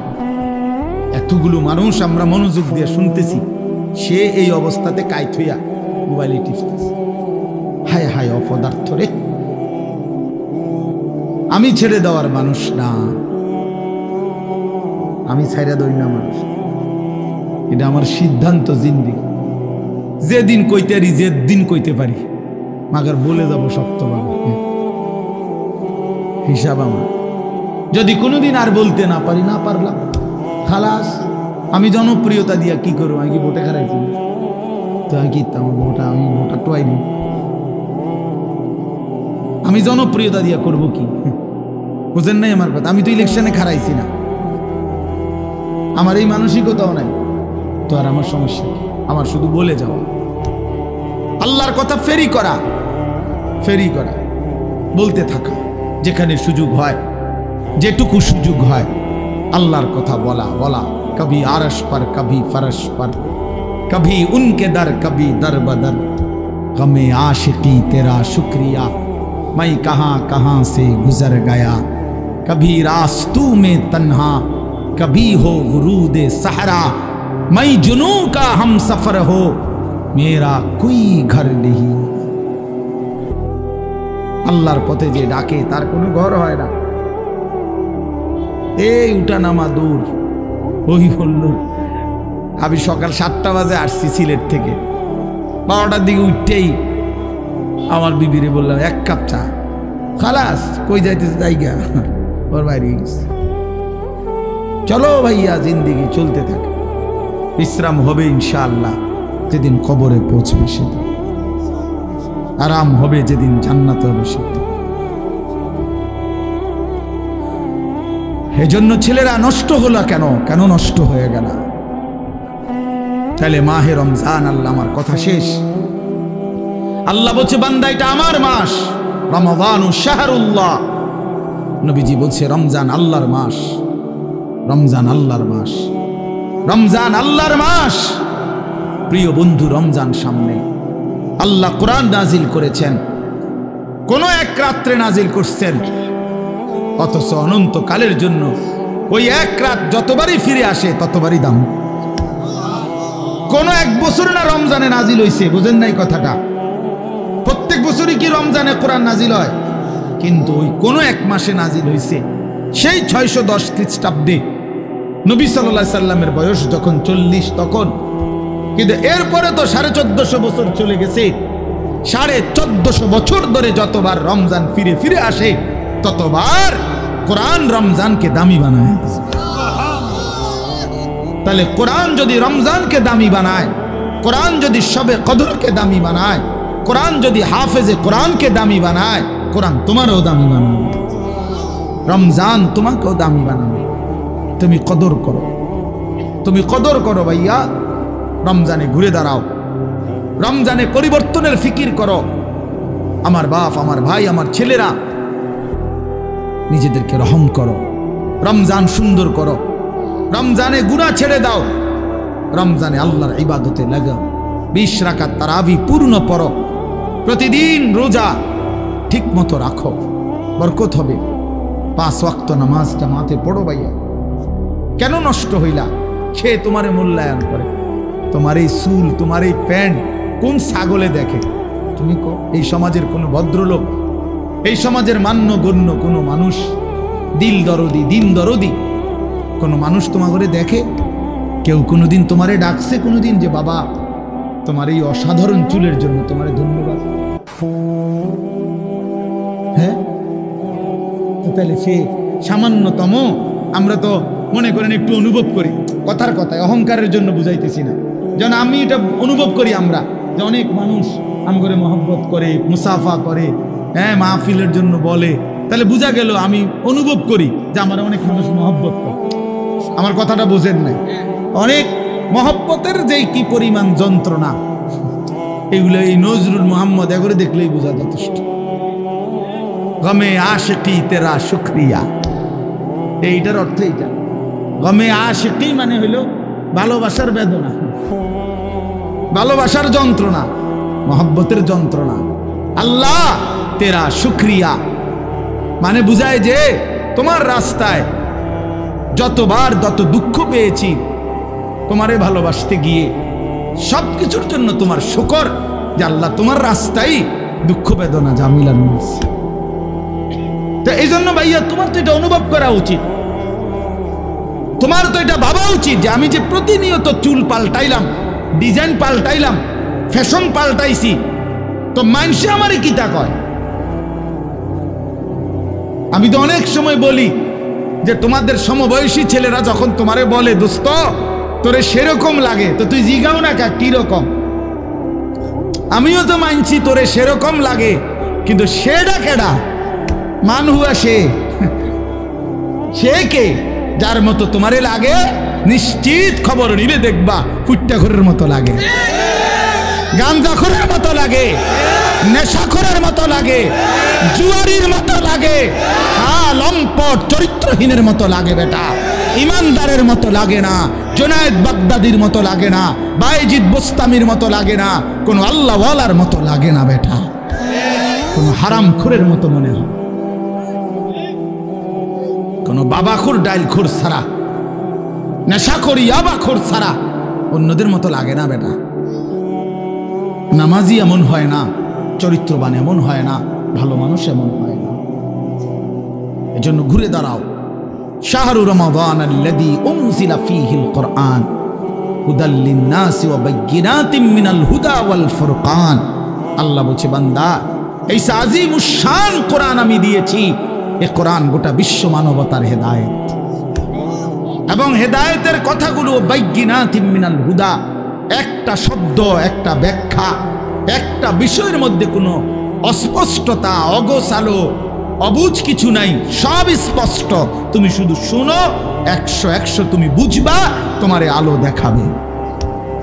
এতগুলো মানুষ আমরা মনোযোগ দিয়ে শুনতেছি, সে এই অবস্থাতে কাইত হইয়া মোবাইলে টিপতেছে। হায় হায় অপদার্থ রে! আমি ছেড়ে দেওয়ার মানুষ না, আমি ছাইড়া দই না মানুষ। এটা আমার সিদ্ধান্ত জিন্দেগি। যেদিন কইতে পারি, যেদিন কইতে পারি, মাগার বলে যাব শক্তভাবে। হিসাব আমার। যদি কোনোদিন আর বলতে না পারি, না পারলাম খালাস। আমি জনপ্রিয়তা দিয়া কি করবো? আমি কি ভোটে খারাইছি? তো আমি কি আমি ভোটা টোয়াইনি। আমি জনপ্রিয়তা দিয়া করব কি? বুঝেন নাই আমার কথা? আমি তো ইলেকশনে খারাইছি না, আমার এই মানসিকতাও নাই। তো আর আমার সমস্যা কি? আমার শুধু বলে যাওয়া, আল্লাহর কথা ফেরি করা, বলতে থাকা, যেখানে সুযোগ হয়, যেটুকু সুযোগ হয় আল্লাহর কথা বলা। কবি আরশ पर कभी फरश पर, कभी उनके दर कभी दर बदर, गमे आशिकी तेरा शुक्रिया, मैं कहां कहां से गुजर गया, कभी रास्तों में तन्हा, कभी हो गुरूद सहरा, मैं जुनू का हम सफर हो, मेरा कोई घर नहीं। আল্লাহর পথে যে ডাকে তার কোনো ঘর হয় না। এই উঠানামা দূর। ওই বলল, আমি সকাল 7টা বাজে আসছি সিলেট থেকে, 12টার দিকে উঠতেই আমার বিবিরে বললাম 1 কাপ চা। খালাস, কই যাইতেছে জায়গা, ওর বাইরে গেছে। চলো ভাইয়া, জিন্দেগি চলতে থাকে, বিশ্রাম হবে ইনশাআল্লাহ যেদিন কবরে পৌঁছবে সেদিন, আরাম হবে যেদিন জান্নাত হবে সেদিন। এজন্য ছেলেরা নষ্ট হলো কেন নষ্ট হয়ে গেল? তাহলে মাহে রমজান, আল্লাহ আমার কথা শেষ। আল্লাহ বলছে বান্দা এটা আমার মাস, রমাদানু শাহরুল্লাহ। নবীজি বলছে রমজান আল্লাহর মাস, রমজান আল্লাহর মাস, রমজান আল্লাহর মাস। প্রিয় বন্ধু, রমজান সামনে। আল্লাহ কোরআন নাজিল করেছেন, কোন এক রাত্রে নাজিল করছেন, অথচ অনন্তকালের জন্য ওই এক রাত যতবারই ফিরে আসে ততবারই দাম। কোন এক বছর না রমজানে নাজিল হইছে, বুঝেন নাই কথাটা? প্রত্যেক বছরই কি রমজানে কোরআন নাজিল হয়? কিন্তু ওই কোন এক মাসে নাজিল হইছে, সেই 610 খ্রিস্টাব্দে নবী সাল্লাল্লাহু আলাইহি সাল্লামের বয়স যখন 40 তখন। কিন্তু এরপরে তো 1450 বছর চলে গেছে। 1450 বছর ধরে যতবার রমজান ফিরে ফিরে আসে ততবার কোরআন রমজানকে দামি বানায়। তাহলে কোরআন যদি রমজানকে দামি বানায়, কোরআন যদি শবে কদরকে দামি বানায়, কোরআন যদি হাফেজে কোরআনকে দামি বানায়, কোরআন তোমারও দামি বানাবে, রমজান তোমাকেও দামি বানাবে। তুমি কদর করো, তুমি কদর করো ভাইয়া। রমজানে ঘুরে দাঁড়াও, রমজানে পরিবর্তনের ফিকির করো। আমার বাপ, আমার ভাই, আমার ছেলেরা, নিজেদেরকে রহম করো, রমজান সুন্দর করো, রমজানে গুনাহ ছেড়ে দাও, রমজানে আল্লাহর ইবাদতে লাগাও। 20 রাকাত তারাবি পূর্ণ পড়ো, প্রতিদিন রোজা ঠিক মতো রাখো, বরকত হবে। 5 ওয়াক্ত নামাজ জামাতে পড়ো ভাইয়া। কেন নষ্ট হইলা? খেয়ে তোমারে মূল্যায়ন করে। তোমার এই চুল, তোমার এই প্যান্ট কোন ছাগলে দেখে? তুমি এই সমাজের কোনো ভদ্রলোক, এই সমাজের মান্যগণ্য কোনো মানুষ, দিন দরদি কোনো মানুষ তোমাকে দেখে? কেউ কোনোদিন তোমারে ডাকছে কোনোদিন যে বাবা তোমার এই অসাধারণ চুলের জন্য তোমারে ধন্যবাদ? হ্যাঁ, তাহলে সে সামান্যতম, আমরা তো মনে করেন একটু অনুভব করি, কথার কথায় অহংকারের জন্য বুঝাইতেছি না, যেন আমি এটা অনুভব করি আমরা যে অনেক মানুষ আমগরে মহব্বত করে, মুসাফা করে, হ্যাঁ, মাহফিলের জন্য বলে, তাহলে বোঝা গেল আমি অনুভব করি যে আমার অনেক মানুষ মহব্বত করে। আমার কথাটা বোঝেন নাই? অনেক মহব্বতের যে কি পরিমাণ যন্ত্রণা, এগুলো এই নজরুল মোহাম্মদ এগুলো দেখলেই বোঝা যথেষ্ট। গমে আশিকি তেরা শুকরিয়া, এইটার অর্থ এইটা। গমে আশিকি মানে হইল ভালোবাসার বেদনা, ভালোবাসার যন্ত্রণা, মহব্বতের যন্ত্রণা। আল্লাহ তেরা শুকরিয়া মানে বুঝায় যে তোমার রাস্তায় যতবার যত দুঃখ পেয়েছি, তোমারে ভালোবাসতে গিয়ে সবকিছুর জন্য তোমার শুকর যে আল্লাহ তোমার রাস্তায় দুঃখ বেদনা জামিলা নিয়েছে। তো এই জন্য ভাইয়া তোমার তো এটা অনুভব করা উচিত। তোমার তো এটা ভাবা উচিত যে আমি যে প্রতিনিয়ত চুল পাল্টাইলাম, ডিজাইন পাল্টাইলাম, ফ্যাশন পাল্টাইছি, তো মানুষে আমারে কিতা কয়? আমি তো অনেক সময় বলি যে তোমাদের সমবয়সী ছেলেরা যখন তোমারে বলে দোস্ত তোরে সেরকম লাগে, তো তুই জিগাও না কা কি রকম? আমিও তো মানছি তোরে সেরকম লাগে, কিন্তু সেটা কেডা? মান হুয়া সে কে? যার মতো তোমারে লাগে নিশ্চিত খবর নিলে দেখবা ফুট্টাখোরের মতো লাগে, গাঞ্জাখোরের মতো লাগে, নেশাখোরের মতো লাগে, জুয়ারির মতো লাগে, লম্পট চরিত্রহীনের মতো লাগে বেটা, ইমানদারের মতো লাগে না, জুনায়েদ বাগদাদির মতো লাগে না, বায়েজিদ বোস্তামির মতো লাগে না, কোনো আল্লাহওয়ালার মতো লাগে না বেটা, কোনো হারামখোরের মতো মনে হয়, কোনো বাবাখোর ডাইলখোর ছাড়া, নেশাখোর ইয়াবাখোর ছাড়া অন্যদের মতো লাগে না বেটা। নামাজি এমন হয় না, চরিত্রবান এমন হয় না, ভালো মানুষ এমন হয় না। এজন্য ঘুরে দাঁড়াও। শাহরু রমাদান আল্লাযী উনজিলা ফীহিল কুরআন হুদাল লিন-নাসি ওয়া বায়্যিনাতিম মিনাল হুদা ওয়াল ফুরকান। আল্লাহ বলছে বান্দা এই আজিমুশ শান কোরআন আমি দিয়েছি, এই কোরআন গোটা বিশ্ব মানবতার হেদায়েত, এবং হেদায়েতের কথাগুলো বায়্যিনাতিম মিনাল হুদা, একটা শব্দ, একটা ব্যাখ্যা, একটা বিষয়ের মধ্যে কোনো অস্পষ্টতা, অগোছালো, অবুঝ কিছু নাই, সব স্পষ্ট। তুমি শুধু শুনো, 100 তুমি বুঝবা, তোমারে আলো দেখাবে।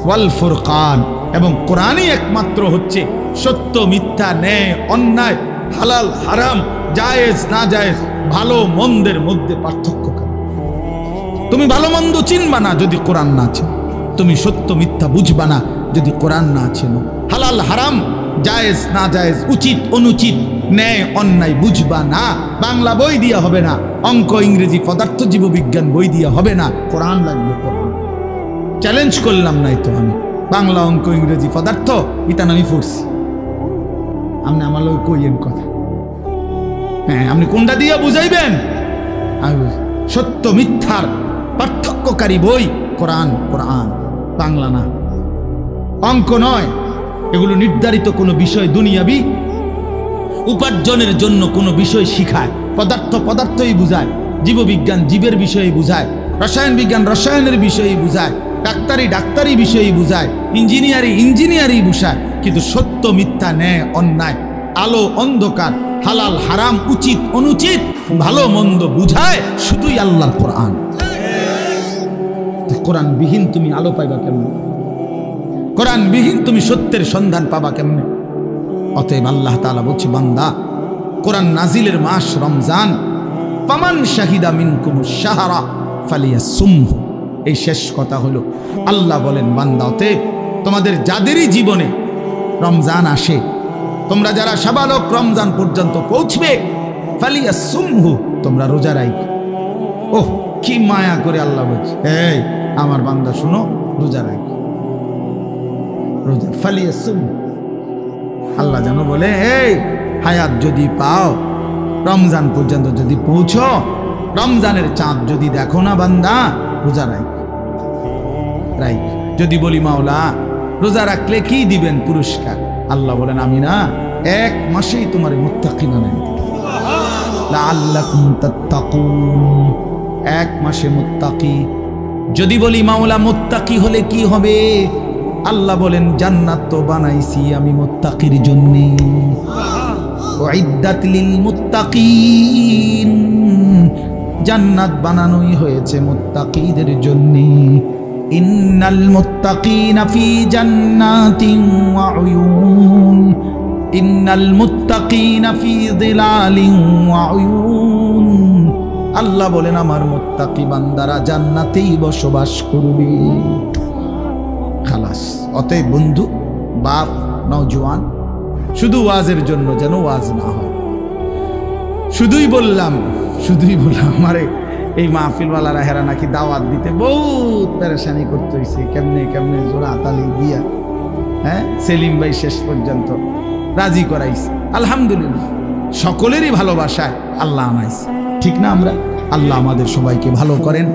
ওয়াল ফুরকান, এবং কোরআনই একমাত্র হচ্ছে সত্য মিথ্যা, ন্যায় অন্যায়, হালাল হারাম, জায়েজ না জায়েজ, ভালো মন্দের মধ্যে পার্থক্য করে। তুমি ভালো মন্দ চিনবা না যদি কোরআন না চেনো, তুমি সত্য মিথ্যা বুঝবা না যদি কোরআন না চেনো, হালাল হারাম, জায়েজ না জায়েজ, উচিত অনুচিত, ন্যায় অন্যায় বুঝবা না। বাংলা বই দিয়া হবে না, অঙ্ক ইংরেজি পদার্থ জীববিজ্ঞান বই দিয়া হবে না, কোরআন লাগবে। কোরআন চ্যালেঞ্জ করলাম নাই তো আমি, বাংলা অঙ্ক ইংরেজি পদার্থ ইতান আমি পড়ছি, আপনি আমার লোক কইয়েন কথা, হ্যাঁ আপনি কোনটা দিয়া বুঝাইবেন? সত্য মিথ্যার পার্থক্যকারী বই কোরআন, কোরআন বাংলা না, অঙ্ক নয়, এগুলো নির্ধারিত কোনো বিষয়, দুনিয়াবি উপার্জনের জন্য কোনো বিষয় শিখায়। পদার্থ পদার্থই বুঝায়, জীববিজ্ঞান জীবের বিষয়ে বুঝায়, রসায়ন বিজ্ঞান রসায়নের বিষয়ে বুঝায়, ডাক্তারি ডাক্তারি বিষয়ে বুঝায়, ইঞ্জিনিয়ারিং ইঞ্জিনিয়ারি বুঝায়, কিন্তু সত্য মিথ্যা, ন্যায় অন্যায়, আলো অন্ধকার, হালাল হারাম, উচিত অনুচিত, ভালো মন্দ বুঝায় শুধুই আল্লাহর কোরআন। কোরআন বিহীন তুমি আলো পাইবা কেমনে? কোরআন বিহীন তুমি সত্যের সন্ধান পাবা কেমনে? অতএব আল্লাহ তাআলা বলছে বান্দা, কোরআন নাজিলের মাস রমজান, ফামান শাহিদা মিনকুমুশ শাহরা ফালিয়াসুমহু। এই শেষ কথা হলো আল্লাহ বলেন বান্দা, অতএব তোমাদের যাদেরই জীবনে রমজান আসে, তোমরা যারা সাবালক রমজান পর্যন্ত পৌঁছবে, ফালিয়াসুমহু, তোমরা রোজা রাখো। ওহ কি মায়া করে আল্লাহ বলছে, এই আমার বান্দা শুনো, রোজা রাখো, রোজা ফালিয়াসুম। আল্লাহ যেন বলে, এই হায়াত যদি পাও, রমজান পর্যন্ত যদি পৌঁছো, রমজানের চাঁদ যদি দেখো না বান্দা, রোজা রাখ। যদি বলি মাওলা রোজা রাখলে কি দিবেন পুরস্কার? আল্লাহ বলেন আমি না 1 মাসেই তোমার মুত্তাকি বানাই দেব, লাআল্লাকুম তাত্তাকুন। 1 মাসে মুত্তাকি। যদি বলি মাওলা মুত্তাকি হলে কি হবে? আল্লাহ বলেন জান্নাত তো বানাইছি আমি মুত্তাকির জন্য, উইদ্দাত লিল মুত্তাকিন, জান্নাত বানানোই হয়েছে মুত্তাকিদের জন্য। ইন্নাল মুত্তাকিনা ফি জান্নাতিন ওয়া উয়ুন, ইন্নাল মুত্তাকিনা ফি যিলালিন ওয়া উয়ুন। আল্লাহ বলেন আমার মুত্তাকি বান্দারা জান্নাতেই বসবাস করবে। খালাস। অতএব বন্ধু, বাপ, নওজোয়ান, শুধু ওয়াজের জন্য যেন ওয়াজ না হয়। শুধুই বললাম আমারে এই মাহফিলওয়ালারা হেরা নাকি দাওয়াত দিতে বহুত পেরেশানি করতে হয়েছে, কেমনে কেমনে জোড়া তালি দিয়া, হ্যাঁ সেলিম ভাই শেষ পর্যন্ত রাজি করাইছে। আলহামদুলিল্লাহ, সকলেরই ভালোবাসায় আল্লাহ আনাইছে, ঠিক না? আমরা আল্লাহ আমাদের সবাইকে ভালো করেন,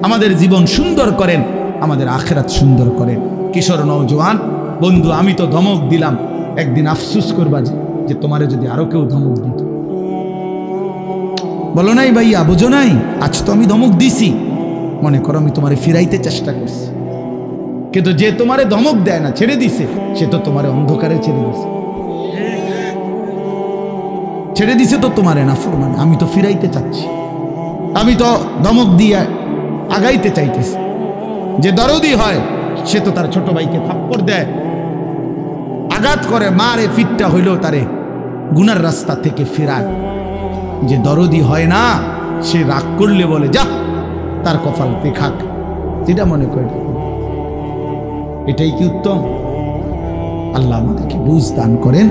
আমাদের জীবন সুন্দর করেন, আমাদের আখিরাত সুন্দর করেন। কিশোর নওজোয়ান বন্ধু, আমি তো ধমক দিলাম, একদিন আফসোস করবা যে তোমারে যদি আরো কেউ ধমক দিত। বলো নাই ভাইয়া, বুঝো নাই, আজ তো আমি ধমক দিছি, মনে করো আমি তোমারে ফিরাইতে চেষ্টা করছি, কিন্তু যে তোমারে ধমক দেয় না, ছেড়ে দিছে, সে তো তোমারে অন্ধকারে ছেড়ে দিছে। ছেড়ে দিছে তো তোমারে না ফরমান, আমি তো ফিরাইতে চাচ্ছি, আমি তো ধমক দিয়ে আগাইতে চাইতেছি। যে দরদি হয় সে তো তার ছোট ভাইকে থাপ্পড় দেয়, আঘাত করে, মারে, ফিটটা হইলেও তারে গুনার রাস্তা থেকে ফেরায়। যে দরদি হয় না সে রাগ করলে বলে যা তার কপাল দেখাক, যেটা মনে করে। এটাই কি উত্তম? আল্লাহ আমাদেরকে বুঝ দান করেন।